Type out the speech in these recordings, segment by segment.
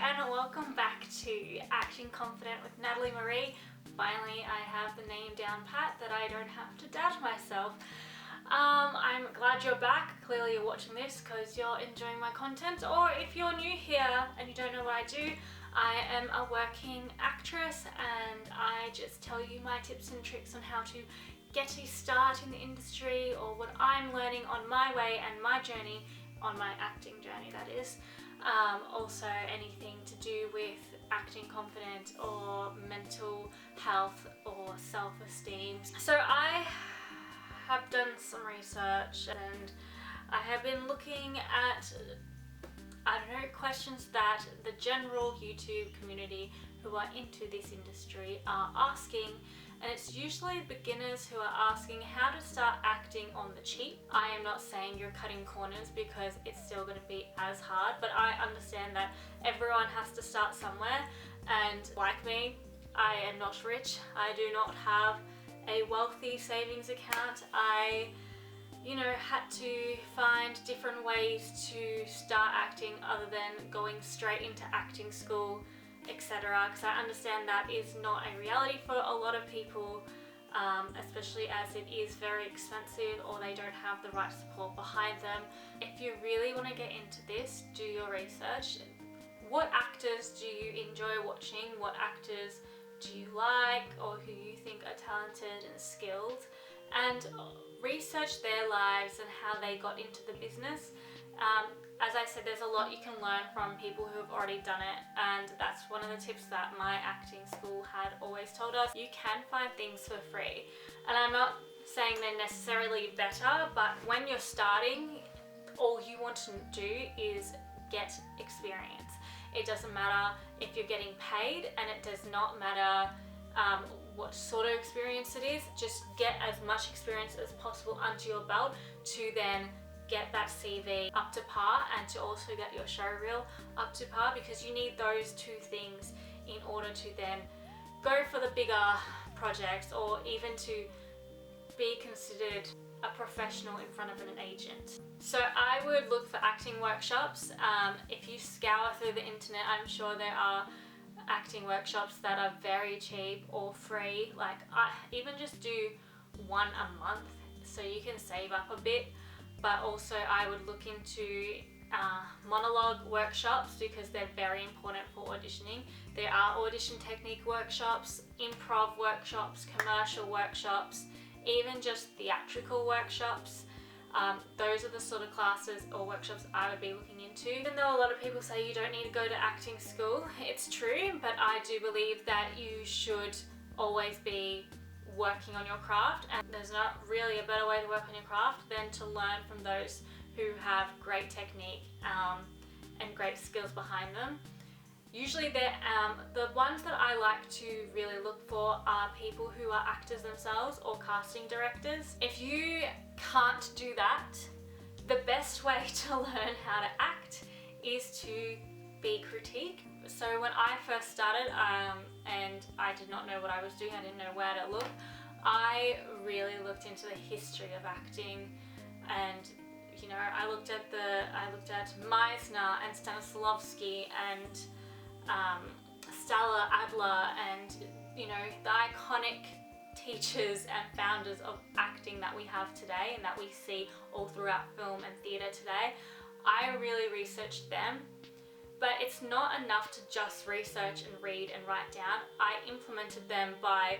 and welcome back to Acting Confident with Natalie Marie. Finally, I have the name down pat that I don't have to doubt myself. I'm glad you're back. Clearly you're watching this because you're enjoying my content, or if you're new here and you don't know what I do, I am a working actress and I just tell you my tips and tricks on how to get a start in the industry, or what I'm learning on my way and my journey, on my acting journey that is. Also anything to do with acting confident or mental health or self-esteem. So I have done some research and I have been looking at, questions that the general YouTube community who are into this industry are asking, and it's usually beginners who are asking how to start acting on the cheap. I am not saying you're cutting corners because it's still going to be as hard, but I understand that everyone has to start somewhere, and like me, I am not rich. I do not have a wealthy savings account. I had to find different ways to start acting other than going straight into acting school, etc. Because I understand that is not a reality for a lot of people, especially as it is very expensive or they don't have the right support behind them. If you really want to get into this, do your research. What actors do you enjoy watching? What actors do you like, or who you think are talented and skilled? And research their lives and how they got into the business. As I said, there's a lot you can learn from people who have already done it, and that's one of the tips that my acting school had always told us. You can find things for free, and I'm not saying they're necessarily better, but when you're starting, all you want to do is get experience. It doesn't matter if you're getting paid, and it does not matter what sort of experience it is. Just get as much experience as possible under your belt to then get that CV up to par, and to also get your show reel up to par, because you need those two things in order to then go for the bigger projects, or even to be considered a professional in front of an agent. So I would look for acting workshops. If you scour through the internet, I'm sure there are acting workshops that are very cheap or free. Like, I even just do one a month so you can save up a bit. But also I would look into monologue workshops, because they're very important for auditioning. There are audition technique workshops, improv workshops, commercial workshops, even just theatrical workshops. Those are the sort of classes or workshops I would be looking into. Even though a lot of people say you don't need to go to acting school, it's true, but I do believe that you should always be working on your craft, and there's not really a better way to work on your craft than to learn from those who have great technique and great skills behind them. Usually the ones that I like to really look for are people who are actors themselves or casting directors. If you can't do that, the best way to learn how to act is to be critiqued. So when I first started and I did not know what I was doing, I didn't know where to look, I really looked into the history of acting, and I looked at Meisner and Stanislavski and Stella Adler, and the iconic teachers and founders of acting that we have today and that we see all throughout film and theatre today. I really researched them. But it's not enough to just research and read and write down. I implemented them by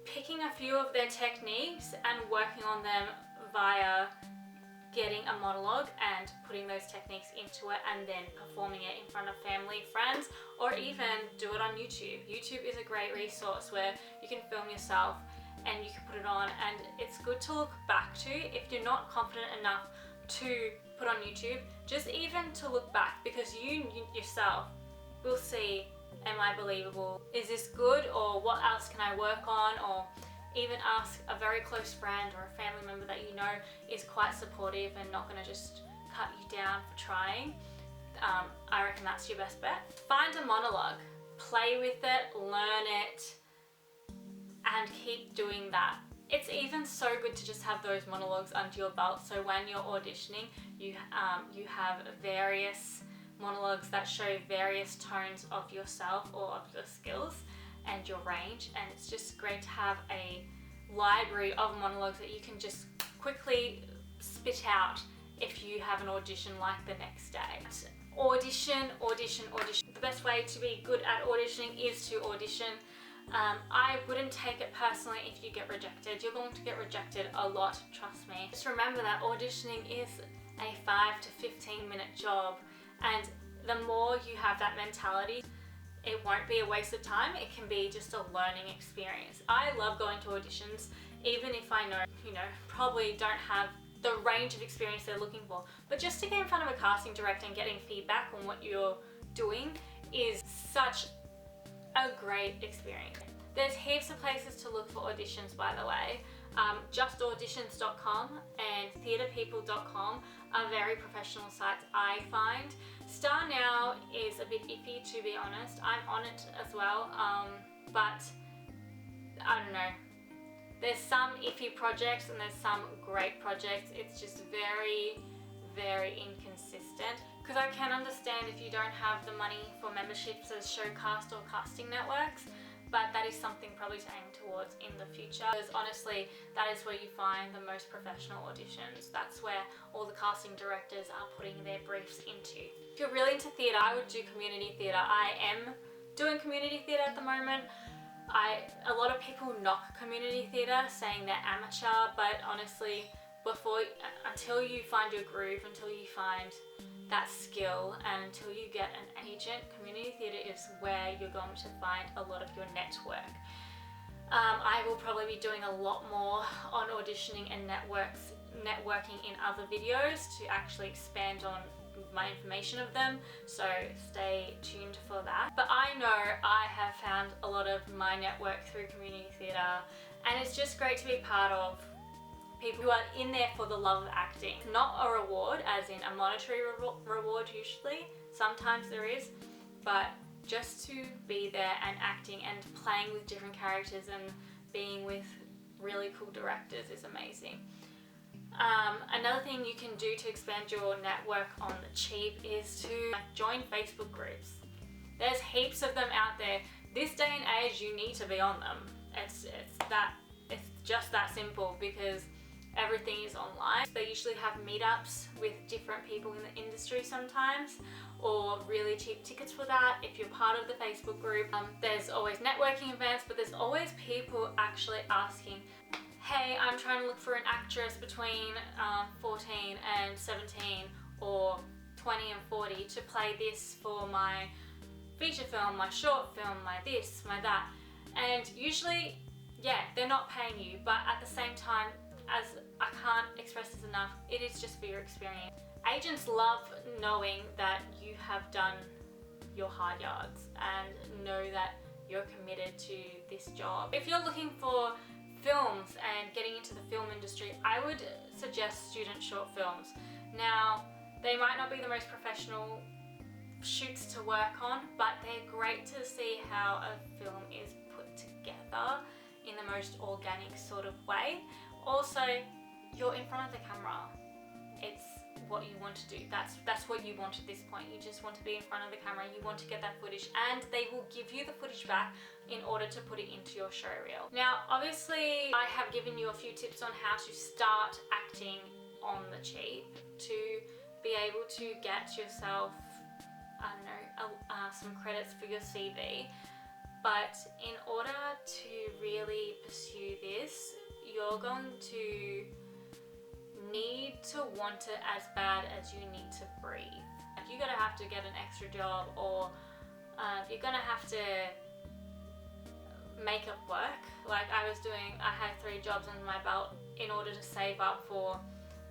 picking a few of their techniques and working on them via getting a monologue and putting those techniques into it, and then performing it in front of family, friends, or even do it on YouTube. YouTube is a great resource where you can film yourself and you can put it on, and it's good to look back to if you're not confident enough to put on YouTube, just even to look back, because you yourself will see, am I believable? Is this good? Or what else can I work on? Or even ask a very close friend or a family member that you know is quite supportive and not going to just cut you down for trying. I reckon that's your best bet. Find a monologue, play with it, learn it, and keep doing that. It's even so good to just have those monologues under your belt, so when you're auditioning, you have various monologues that show various tones of yourself or of your skills and your range, and it's just great to have a library of monologues that you can just quickly spit out if you have an audition like the next day. Audition, audition, audition. The best way to be good at auditioning is to audition. I wouldn't take it personally if you get rejected. You're going to get rejected a lot, trust me. Just remember that auditioning is a 5 to 15 minute job, and the more you have that mentality, it won't be a waste of time. It can be just a learning experience. I love going to auditions, even if I know, probably don't have the range of experience they're looking for. But just to get in front of a casting director and getting feedback on what you're doing is such a great experience. There's heaps of places to look for auditions, by the way. Justauditions.com and theatrepeople.com are very professional sites, I find. Star Now is a bit iffy, to be honest. I'm on it as well, but I don't know. There's some iffy projects and there's some great projects. It's just very, very inconsistent. Because I can understand if you don't have the money for memberships as Showcast or casting networks, but that is something probably to aim towards in the future. Because honestly, that is where you find the most professional auditions. That's where all the casting directors are putting their briefs into. If you're really into theatre, I would do community theatre. I am doing community theatre at the moment. A lot of people knock community theatre saying they're amateur, but honestly, until you find your groove, until you find that skill, and until you get an agent, community theatre is where you're going to find a lot of your network. I will probably be doing a lot more on auditioning and networking in other videos to actually expand on my information of them, so stay tuned for that. But I know I have found a lot of my network through community theatre, and it's just great to be part of people who are in there for the love of acting. Not a reward, as in a monetary reward usually, sometimes there is, but just to be there and acting and playing with different characters and being with really cool directors is amazing. Another thing you can do to expand your network on the cheap is to join Facebook groups. There's heaps of them out there. This day and age, you need to be on them. It's just that simple, because everything is online. They usually have meetups with different people in the industry sometimes, or really cheap tickets for that if you're part of the Facebook group. There's always networking events, but there's always people actually asking, hey, I'm trying to look for an actress between 14 and 17 or 20 and 40 to play this for my feature film, my short film, my this, my that. And usually, yeah, they're not paying you, but at the same time, as I can't express this enough, it is just for your experience. Agents love knowing that you have done your hard yards and know that you're committed to this job. If you're looking for films and getting into the film industry, I would suggest student short films. Now, they might not be the most professional shoots to work on, but they're great to see how a film is put together in the most organic sort of way. Also, you're in front of the camera. It's what you want to do. That's what you want at this point. You just want to be in front of the camera. You want to get that footage, and they will give you the footage back in order to put it into your show reel. Now, obviously, I have given you a few tips on how to start acting on the cheap to be able to get yourself, I don't know, some credits for your CV. But in order to really pursue this, you're going to need to want it as bad as you need to breathe. Like, you're gonna have to get an extra job, or you're gonna have to make it work. Like I had 3 jobs under my belt in order to save up for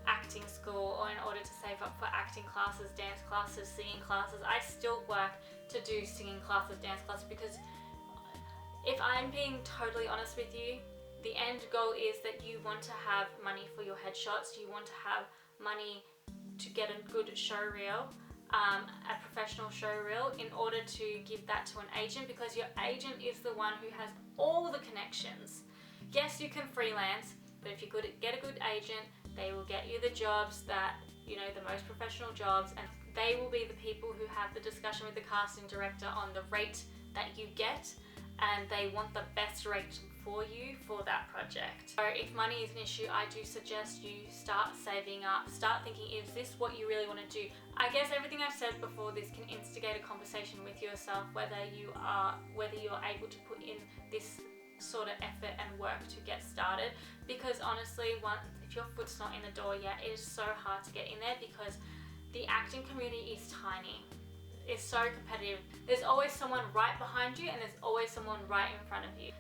acting school, or in order to save up for acting classes, dance classes, singing classes. I still work to do singing classes, dance classes, because if I'm being totally honest with you, the end goal is that you want to have money for your headshots, you want to have money to get a good show reel, a professional show reel, in order to give that to an agent, because your agent is the one who has all the connections. Yes, you can freelance, but if you get a good agent, they will get you the jobs that, the most professional jobs, and they will be the people who have the discussion with the casting director on the rate that you get, and they want the best rate for you for that project. So if money is an issue, I do suggest you start saving up, start thinking, is this what you really want to do? I guess everything I've said before this can instigate a conversation with yourself, whether you're able to put in this sort of effort and work to get started, because honestly, if your foot's not in the door yet, it is so hard to get in there because the acting community is tiny. It's so competitive. There's always someone right behind you and there's always someone right in front of you.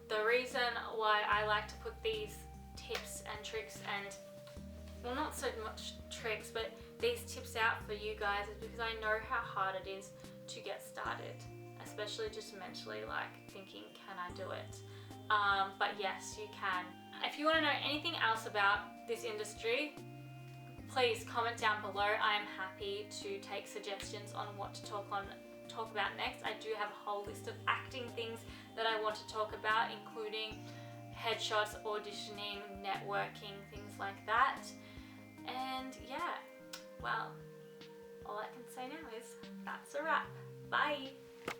The reason why I like to put these tips and tricks and, well, not so much tricks, but these tips out for you guys is because I know how hard it is to get started, especially just mentally, like thinking, can I do it? But yes, you can. If you want to know anything else about this industry, please comment down below. I am happy to take suggestions on what to talk about next. I do have a whole list of acting things that I want to talk about, including headshots, auditioning, networking, things like that. And yeah, well, all I can say now is that's a wrap. Bye!